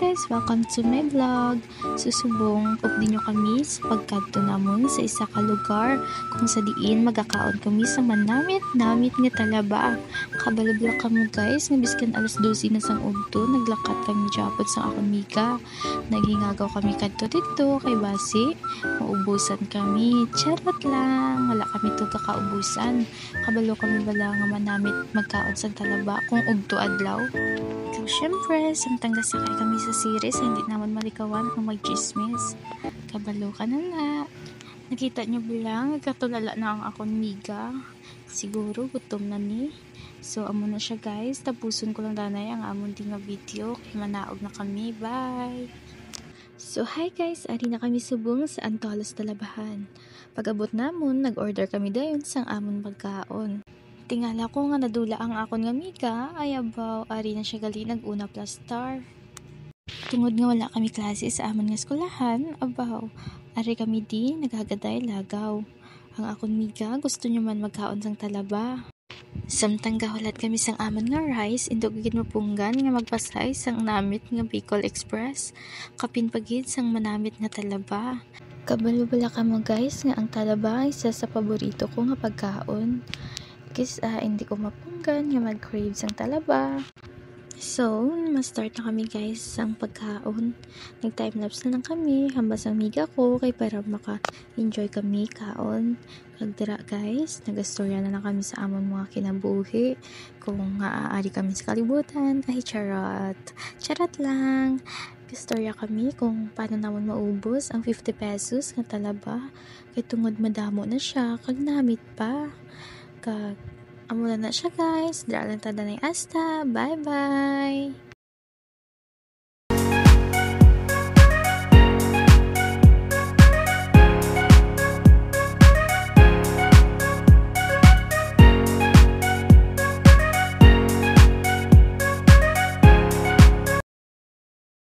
guys, welcome to my vlog. Susubong updin nyo kami sa pagkadto namon sa isa ka lugar kung sa diin magakaon kami sa manamit nga talaba. Kabalabla kamo guys, nga biskan alas 12 na sang udto, naglakat kami japon sa akong miga. Naghingagaw kami kadto dito kay basi, maubusan kami. Charot lang, wala kami to kakaubusan. Kabalo kami bala nga manamit magkaon sa talaba kung ugto adlaw. So, syempre, samtang gasakay kami sa series, hindi naman malikawan kung mag-chismis. Kabalo ka na nga. Nakita nyo ba lang, nagkatulala na ang akong miga. Siguro, gutom na ni. So, amo na siya guys. Tapuson ko lang danay ang amon din nga video. Kaya manaog na kami. Bye! So, hi guys! Ari na kami subong sa Antolos Talabahan. Pag-abot namon, nag-order kami dayon sang amon pagkaon. Tingala ko nga nadula ang akon nga miga, ay abaw, ari na siya gali nag-una plus star. Tungod nga wala kami klase sa amon nga eskwelahan, abaw, ari kami di naghagaday lagaw. Ang akon miga, gusto nyo man magkaon sang talaba. Samtang gahulat kami sang amon nga rice, indugigid mapunggan nga magpasay sang namit nga Bicol Express. Kapin pagid sang manamit nga talaba. Kabalo-bala ka mo guys nga ang talaba ay isa sa paborito ko nga pagkaon. Hindi ko mapunggan nga mag-crave sang talaba. So, ma-start na kami guys sang pagkaon. Nag-timelapse na lang kami hambas ang miga ko kay para maka-enjoy kami kaon. Kagdira guys, nagastorya na lang kami sa amon mga kinabuhi kung maaari kami sa kalibutan. Ay charot. Charot lang. Istorya kami kung paano naman maubos ang 50 pesos nga talaba kay tungod madamo na siya kag namit pa. Amo na siya guys. Dira lang tada na asta. Bye bye.